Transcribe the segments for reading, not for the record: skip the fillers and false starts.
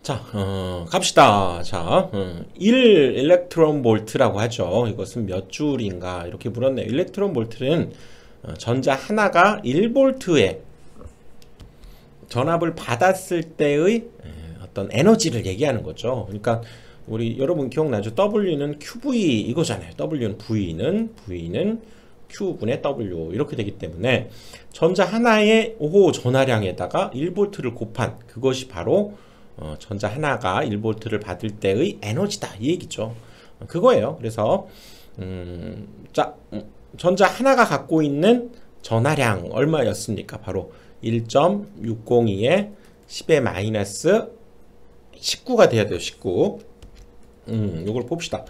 자, 갑시다. 자, 1 일렉트론 볼트라고 하죠. 이것은 몇 줄인가 이렇게 물었네요. 일렉트론 볼트는 전자 하나가 1볼트의 전압을 받았을 때의 어떤 에너지를 얘기하는 거죠. 그러니까 우리 여러분 기억나죠? W는 QV 이거잖아요. W는 V는 Q분의 W 이렇게 되기 때문에 전자 하나의 전하량에다가 1볼트를 곱한 그것이 바로 전자 하나가 1볼트를 받을 때의 에너지다 이 얘기죠. 그거예요. 그래서 전자 하나가 갖고 있는 전하량 얼마였습니까? 바로 1.602의 10의 마이너스 19가 돼야 돼요. 19. 요걸 봅시다.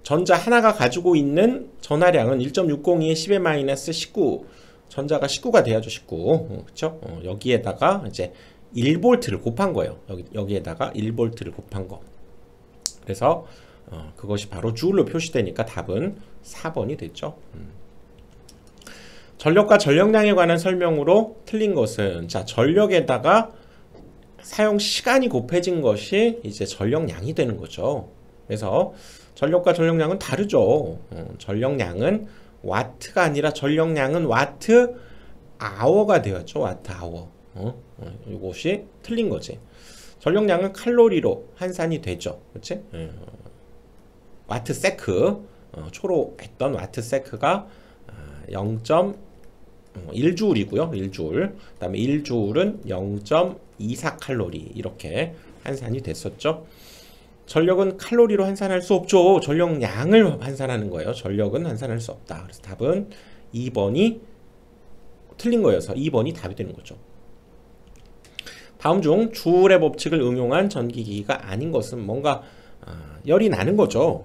전자 하나가 가지고 있는 전하량은 1.602의 10의 마이너스 19. 전자가 19가 돼야죠. 19. 그쵸? 여기에다가 이제 1볼트를 곱한 거예요. 여기에다가 1볼트를 곱한 거. 그래서 그것이 바로 줄로 표시되니까 답은 4번이 됐죠. 전력과 전력량에 관한 설명으로 틀린 것은 자, 전력에다가 사용 시간이 곱해진 것이 이제 전력량이 되는 거죠. 그래서 전력과 전력량은 다르죠. 전력량은 와트가 아니라 전력량은 와트 아워가 되었죠. 와트 아워. 이것이 틀린 거지. 전력량은 칼로리로換산이 되죠. 그렇지? 와트 세크 초로 했던 와트 세크가 0.1줄이고요. 1줄. 그다음에 1줄은 0.24 칼로리 이렇게 환산이 됐었죠. 전력은 칼로리로 환산할 수 없죠. 전력량을 환산하는 거예요. 전력은 환산할 수 없다. 그래서 답은 2번이 틀린 거여서 2번이 답이 되는 거죠. 다음 중 주울의 법칙을 응용한 전기기기가 아닌 것은 뭔가 열이 나는 거죠.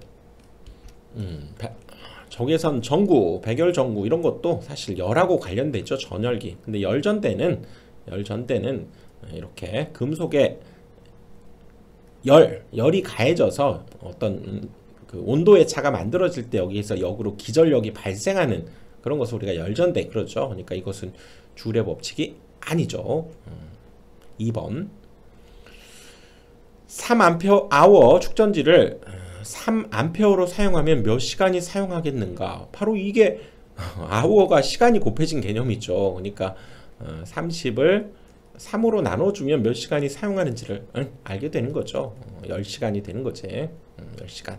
적외선 전구, 백열 전구 이런 것도 사실 열하고 관련되죠. 전열기. 근데 열전대는 이렇게 금속에 열이 가해져서 어떤 그 온도의 차가 만들어질 때 여기에서 역으로 기전력이 발생하는 그런 것을 우리가 열전대 그러죠. 그러니까 이것은 주울의 법칙이 아니죠. 2번 3A 축전지를 3A로 사용하면 몇 시간이 사용하겠는가? 바로 이게 아워가 시간이 곱해진 개념이죠. 그러니까 30을 3으로 나눠주면 몇 시간이 사용하는지를 알게 되는 거죠. 10시간이 되는 거지. 10시간.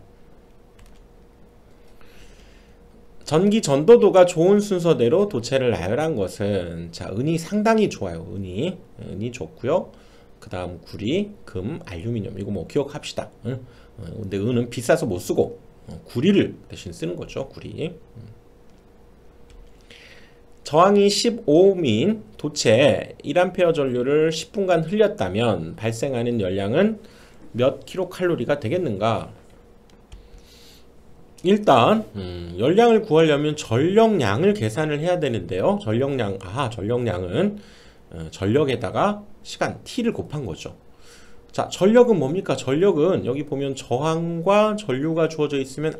전기 전도도가 좋은 순서대로 도체를 나열한 것은 자, 은이 상당히 좋아요. 은이 좋고요. 그 다음 구리, 금, 알루미늄 이거 뭐 기억합시다. 근데 은은 비싸서 못 쓰고 구리를 대신 쓰는 거죠. 구리. 저항이 15옴인 도체에 1A 전류를 10분간 흘렸다면 발생하는 열량은 몇 킬로칼로리가 되겠는가? 일단 열량을 구하려면 전력량을 계산을 해야 되는데요. 전력량은 전력에다가 시간 t를 곱한 거죠. 자, 전력은 뭡니까? 전력은 여기 보면 저항과 전류가 주어져 있으면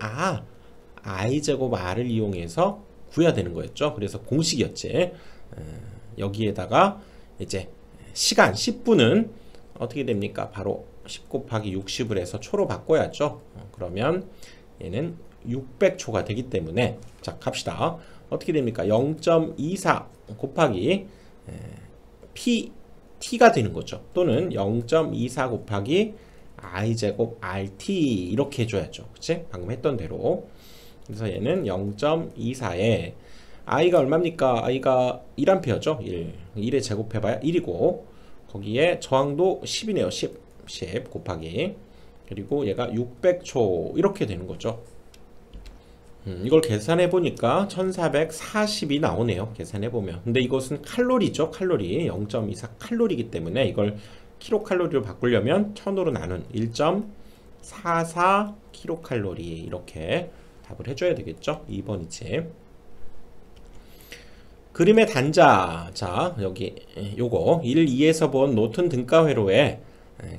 I제곱 R을 이용해서 구해야 되는 거였죠. 그래서 공식이었지. 여기에다가 이제 시간 10분은 어떻게 됩니까? 바로 10 곱하기 60을 해서 초로 바꿔야죠. 그러면 얘는 600초가 되기 때문에 자, 갑시다. 어떻게 됩니까? 0.24 곱하기 t가 되는 거죠. 또는 0.24 곱하기 i제곱 rt 이렇게 해줘야죠. 그치? 방금 했던 대로. 그래서 얘는 0.24에 i가 얼마입니까? i가 1A죠. 1에 제곱해봐야 1이고 거기에 저항도 10이네요. 10 곱하기 그리고 얘가 600초 이렇게 되는 거죠. 이걸 계산해 보니까 1440이 나오네요. 계산해 보면. 근데 이것은 칼로리죠. 칼로리 0.24 칼로리이기 때문에 이걸 킬로칼로리로 바꾸려면 1000으로 나눈 1.44 킬로칼로리 이렇게 답을 해줘야 되겠죠. 2번이지. 그림의 단자. 자, 여기 요거 1, 2에서 본 노튼 등가회로에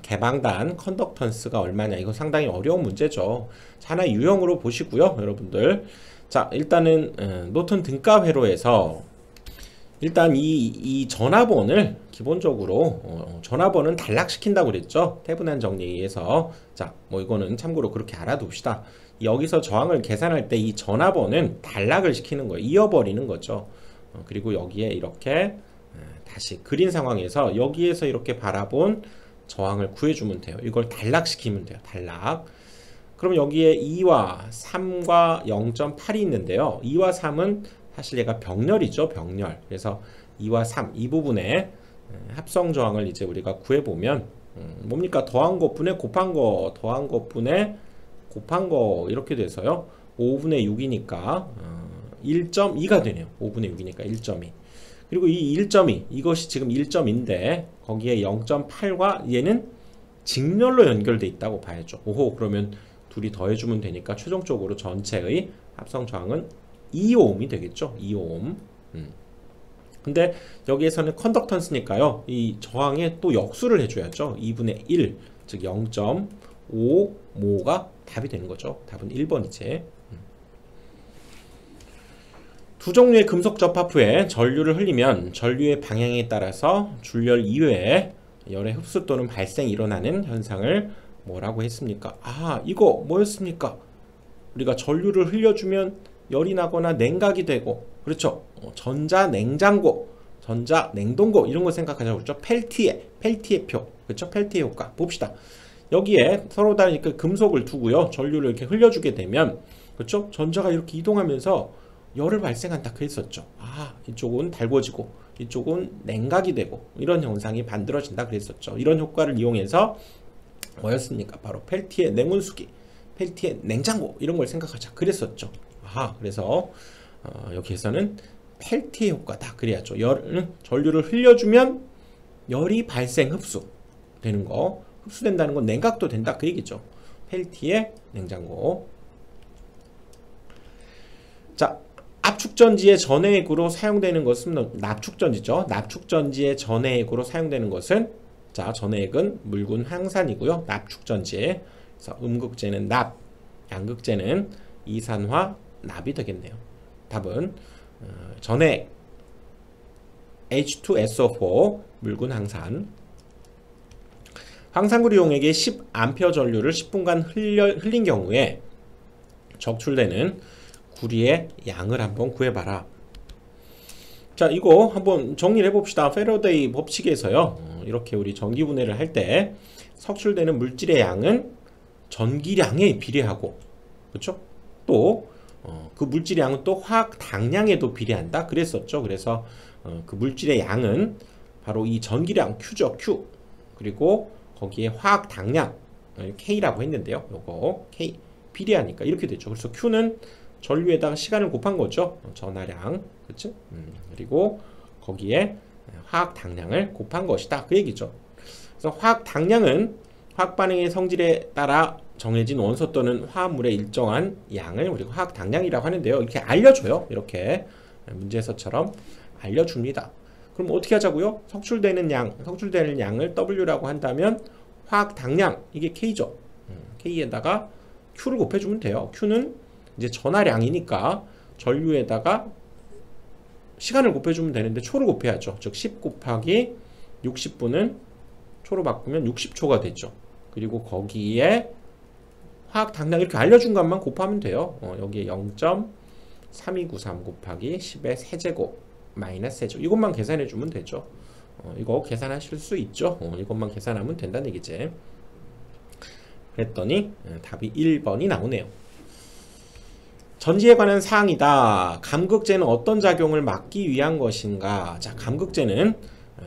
개방단 컨덕턴스가 얼마냐. 이거 상당히 어려운 문제죠. 하나의 유형으로 보시고요, 여러분들. 자, 일단은 노튼 등가 회로에서 일단 이 전화번을 기본적으로 전화번은 단락시킨다고 그랬죠. 태분한 정리에서. 자, 뭐 이거는 참고로 그렇게 알아둡시다. 여기서 저항을 계산할 때 이 전화번은 단락을 시키는 거예요. 이어버리는 거죠. 그리고 여기에 이렇게 다시 그린 상황에서 여기에서 이렇게 바라본 저항을 구해주면 돼요. 이걸 단락시키면 돼요. 단락. 그럼 여기에 2와 3과 0.8이 있는데요. 2와 3은 사실 얘가 병렬이죠. 병렬. 그래서 2와 3, 이 부분에 합성 저항을 이제 우리가 구해보면 뭡니까? 더한 것분에 곱한 거, 더한 것분에 곱한 거 이렇게 돼서요. 5분의 6이니까 1.2가 되네요. 5분의 6이니까 1.2. 그리고 이 1.2, 이것이 지금 1.2인데 거기에 0.8과 얘는 직렬로 연결돼 있다고 봐야죠. 오호, 그러면 둘이 더해주면 되니까 최종적으로 전체의 합성 저항은 2ohm이 되겠죠. 2ohm. 근데 여기에서는 컨덕턴스니까요. 이 저항에 또 역수를 해줘야죠. 2분의 1, 즉 0.5모가 답이 되는 거죠. 답은 1번이지. 두 종류의 금속 접합 후에 전류를 흘리면 전류의 방향에 따라서 줄열 이외에 열의 흡수 또는 발생이 일어나는 현상을 뭐라고 했습니까? 아, 이거 뭐였습니까? 우리가 전류를 흘려주면 열이 나거나 냉각이 되고, 그렇죠? 전자냉장고, 전자냉동고 이런 거 생각하자고 그랬죠? 펠티의 표, 그렇죠? 펠티의 효과 봅시다. 여기에 서로 다른 그 금속을 두고요, 전류를 이렇게 흘려주게 되면, 그렇죠? 전자가 이렇게 이동하면서 열을 발생한다 그랬었죠. 아, 이쪽은 달궈지고 이쪽은 냉각이 되고 이런 현상이 만들어진다 그랬었죠. 이런 효과를 이용해서 뭐였습니까? 바로 펠티의 냉온수기, 펠티의 냉장고 이런 걸 생각하자 그랬었죠. 아, 그래서 여기에서는 펠티의 효과다 그래야죠. 전류를 흘려주면 열이 발생 흡수 되는 거, 흡수된다는 건 냉각도 된다 그 얘기죠. 펠티의 냉장고. 자, 압축전지의 전해액으로 사용되는 것은 납축전지죠. 납축전지의 전해액으로 사용되는 것은, 자, 전해액은 묽은 항산이고요. 납축전지. 그래서 음극재는 납, 양극재는 이산화 납이 되겠네요. 답은 전해액 H2SO4 묽은 항산. 황산구리 용액에 10A 전류를 10분간 흘린 경우에 적출되는 구리의 양을 한번 구해봐라. 자, 이거 한번 정리를 해봅시다. 패러데이 법칙에서요, 이렇게 우리 전기분해를 할 때 석출되는 물질의 양은 전기량에 비례하고, 그렇죠? 또 그 물질의 양은 또 화학 당량에도 비례한다 그랬었죠. 그래서 그 물질의 양은 바로 이 전기량 Q죠. Q. 그리고 거기에 화학 당량 K라고 했는데요. 요거 K 비례하니까 이렇게 되죠. 그래서 Q는 전류에다가 시간을 곱한 거죠. 전하량. 그치? 그리고 거기에 화학 당량을 곱한 것이다. 그 얘기죠. 그래서 화학 당량은 화학 반응의 성질에 따라 정해진 원소 또는 화합물의 일정한 양을 우리가 화학 당량이라고 하는데요. 이렇게 알려줘요. 이렇게 문제에서처럼 알려줍니다. 그럼 어떻게 하자고요? 석출되는 양을 W라고 한다면 화학 당량, 이게 K죠. K에다가 Q를 곱해주면 돼요. Q는 이제 전하량이니까 전류에다가 시간을 곱해주면 되는데 초를 곱해야죠. 즉 10 곱하기 60분은 초로 바꾸면 60초가 되죠. 그리고 거기에 화학 당량 이렇게 알려준 것만 곱하면 돼요. 여기에 0.3293 곱하기 10의 세제곱 마이너스 세제곱, 이것만 계산해 주면 되죠. 이거 계산하실 수 있죠. 이것만 계산하면 된다는 얘기지. 그랬더니 답이 1번이 나오네요. 전지에 관한 사항이다. 감극재는 어떤 작용을 막기 위한 것인가? 자, 감극재는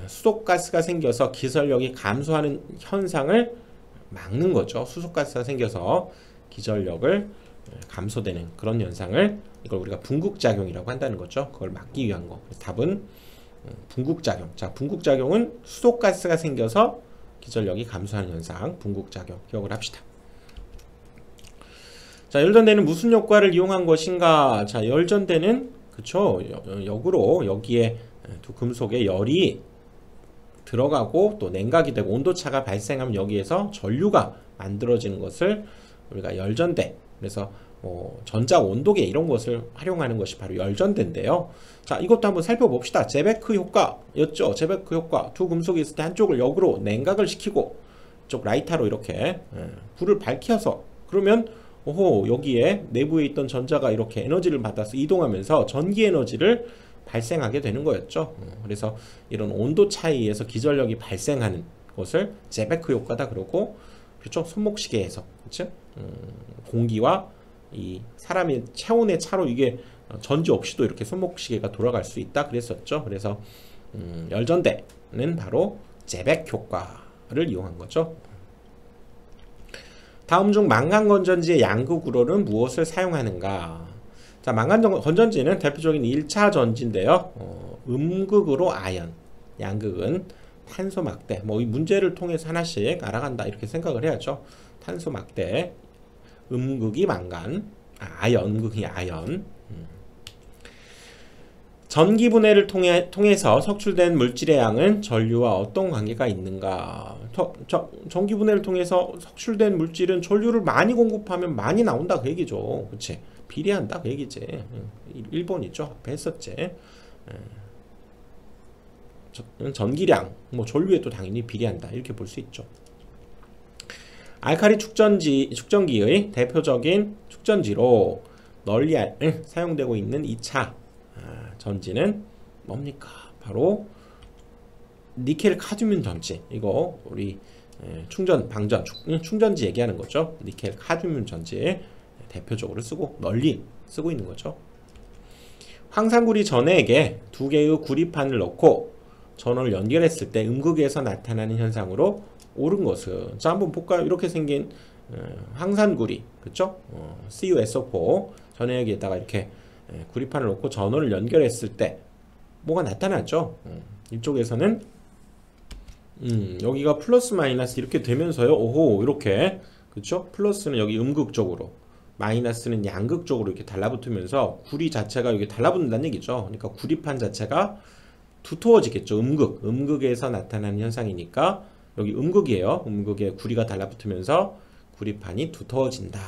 수소가스가 생겨서 기설력이 감소하는 현상을 막는 거죠. 수소가스가 생겨서 기전력을 감소되는 그런 현상을, 이걸 우리가 분극작용이라고 한다는 거죠. 그걸 막기 위한 거. 답은 분극작용. 자, 분극작용은 수소가스가 생겨서 기전력이 감소하는 현상, 분극작용 기억을 합시다. 자, 열전대는 무슨 효과를 이용한 것인가? 자, 열전대는 그쵸, 역으로 여기에 두 금속에 열이 들어가고 또 냉각이 되고 온도차가 발생하면 여기에서 전류가 만들어지는 것을 우리가 열전대, 그래서 전자 온도계 이런 것을 활용하는 것이 바로 열전대인데요. 자, 이것도 한번 살펴봅시다. 제베크 효과였죠. 제베크 효과. 두 금속이 있을 때 한쪽을 역으로 냉각을 시키고 쪽 라이터로 이렇게 불을 밝혀서, 그러면 여기에 내부에 있던 전자가 이렇게 에너지를 받아서 이동하면서 전기 에너지를 발생하게 되는 거였죠. 그래서 이런 온도 차이에서 기전력이 발생하는 것을 제베크 효과다 그러고, 그렇죠? 손목시계에서, 그렇죠? 공기와 이 사람의 체온의 차로 이게 전지 없이도 이렇게 손목시계가 돌아갈 수 있다 그랬었죠. 그래서 열전대는 바로 제백 효과를 이용한 거죠. 다음 중 망간 건전지의 양극 우로는 무엇을 사용하는가? 자, 망간 건전지는 대표적인 1차 전지인데요. 음극으로 아연, 양극은 탄소 막대. 이 문제를 통해서 하나씩 알아간다 이렇게 생각을 해야죠. 탄소 막대, 음극이 망간, 음극이 아연. 전기 분해를 통해서 석출된 물질의 양은 전류와 어떤 관계가 있는가? 전기 분해를 통해서 석출된 물질은 전류를 많이 공급하면 많이 나온다 그 얘기죠. 그치? 비례한다 그 얘기지. 1번이죠. 앞에 했었지. 전기량, 전류에도 당연히 비례한다 이렇게 볼 수 있죠. 알칼리 축전기의 대표적인 축전지로 널리 사용되고 있는 2차 전지는 뭡니까? 바로 니켈 카드뮴 전지. 이거 우리 충전지 얘기하는 거죠. 니켈 카드뮴 전지 대표적으로 쓰고 널리 쓰고 있는 거죠. 황산구리 전해에게 두 개의 구리판을 넣고 전원을 연결했을 때 음극에서 나타나는 현상으로 옳은 것은, 자 한번 볼까요? 이렇게 생긴 황산구리, 그쵸? CuSO4 전해액에다가 이렇게 구리판을 놓고 전원을 연결했을 때 뭐가 나타났죠? 이쪽에서는 여기가 플러스 마이너스 이렇게 되면서요. 이렇게, 그쵸? 플러스는 여기 음극 쪽으로, 마이너스는 양극 쪽으로 이렇게 달라붙으면서 구리 자체가 여기 달라붙는다는 얘기죠. 그러니까 구리판 자체가 두터워지겠죠. 음극에서 나타나는 현상이니까 여기 음극이에요. 음극에 구리가 달라붙으면서 구리판이 두터워진다.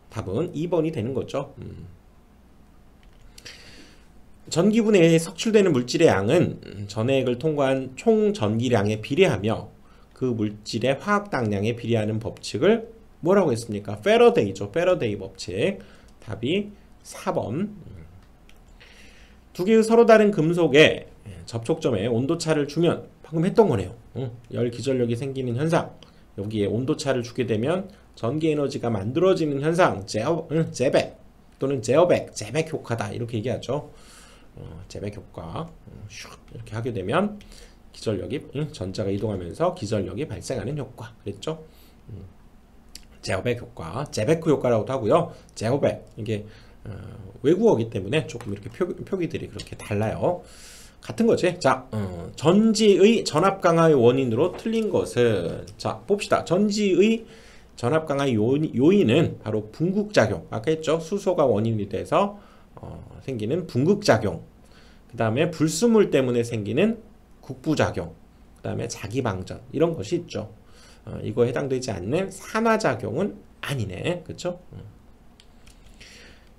답은 2번이 되는 거죠. 전기 분해에 석출되는 물질의 양은 전해액을 통과한 총 전기량에 비례하며 그 물질의 화학당량에 비례하는 법칙을 뭐라고 했습니까? 패러데이죠. 패러데이 법칙. 답이 4번. 두 개의 서로 다른 금속의 접촉점에 온도차를 주면 방금 했던 거네요. 열 기전력이 생기는 현상. 여기에 온도차를 주게 되면 전기 에너지가 만들어지는 현상. 제백 또는 제백 효과다. 이렇게 얘기하죠. 제백 효과. 이렇게 하게 되면 기전력이 전자가 이동하면서 기전력이 발생하는 효과. 그랬죠? 제어백 효과, 제베크 효과라고도 하고요. 제어백, 이게 외국어이기 때문에 조금 이렇게 표기들이 그렇게 달라요. 같은 거지. 자, 전지의 전압 강화의 원인으로 틀린 것은, 자 봅시다. 전지의 전압 강화 요인은 바로 분극작용. 아까 했죠. 수소가 원인이 돼서 생기는 분극작용. 그 다음에 불순물 때문에 생기는 국부작용. 그 다음에 자기방전. 이런 것이 있죠. 이거에 해당되지 않는 산화작용은 아니네. 그쵸?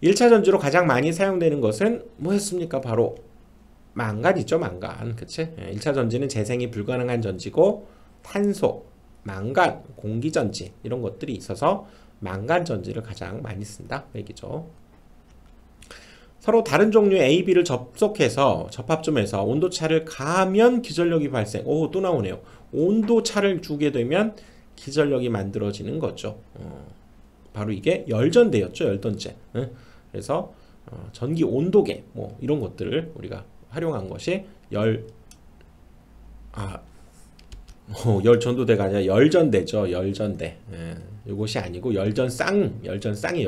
1차 전지로 가장 많이 사용되는 것은 뭐였습니까? 바로 망간이죠. 망간. 그치? 1차 전지는 재생이 불가능한 전지고 탄소, 망간, 공기전지 이런 것들이 있어서 망간 전지를 가장 많이 쓴다. 그 얘기죠. 서로 다른 종류의 A, B를 접속해서 접합점에서 온도차를 가하면 기전력이 발생. 또 나오네요. 온도차를 주게 되면 기전력이 만들어지는 거죠. 바로 이게 열전대였죠. 열전대. 그래서 전기 온도계 이런 것들을 우리가 활용한 것이 열전도대가 아니라 열전대죠. 열전대. 이것이 아니고 열전쌍이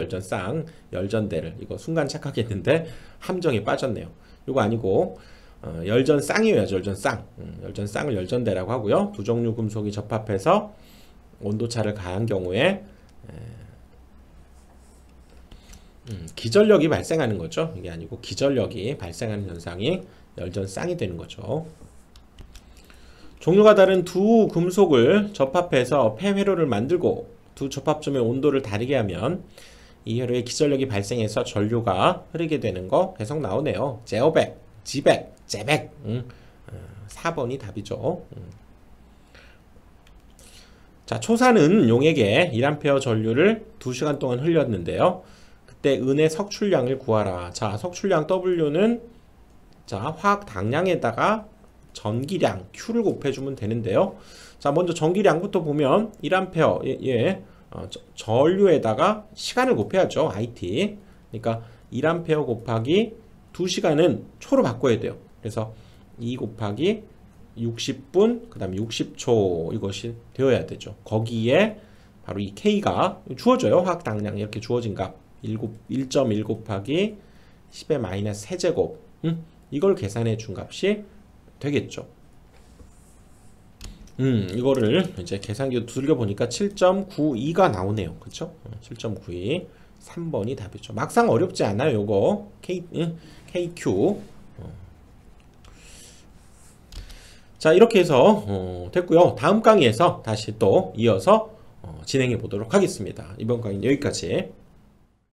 열전대를, 이거 순간 착각했는데 함정에 빠졌네요. 이거 아니고 열전쌍이어야죠. 열전쌍을 열전대라고 하고요. 두 종류 금속이 접합해서 온도차를 가한 경우에 기전력이 발생하는 거죠. 이게 아니고 기전력이 발생하는 현상이 열전쌍이 되는 거죠. 종류가 다른 두 금속을 접합해서 폐회로를 만들고 두 접합점의 온도를 다르게 하면 이 혈류에 기전력이 발생해서 전류가 흐르게 되는 거 계속 나오네요. 제어백, 지백, 제백. 4번이 답이죠. 자, 초산은 용에게 1A 전류를 2시간 동안 흘렸는데요. 그때 은의 석출량을 구하라. 자, 석출량 W는 자, 화학 당량에다가 전기량 Q를 곱해주면 되는데요. 자, 먼저 전기량부터 보면 1A 전류에다가 시간을 곱해야죠. IT. 그러니까 1A 곱하기 2시간은 초로 바꿔야 돼요. 그래서 2 곱하기 60분, 그 다음에 60초 이것이 되어야 되죠. 거기에 바로 이 K가 주어져요. 화학 당량 이렇게 주어진 값 1.1 곱하기 10의 마이너스 세제곱 이걸 계산해 준 값이 되겠죠. 이거를 이제 계산기로 두들겨 보니까 7.92가 나오네요. 그쵸? 7.92 3번이 답이죠. 막상 어렵지 않아요. 요거 KQ 자, 이렇게 해서 됐고요. 다음 강의에서 다시 또 이어서 진행해 보도록 하겠습니다. 이번 강의는 여기까지.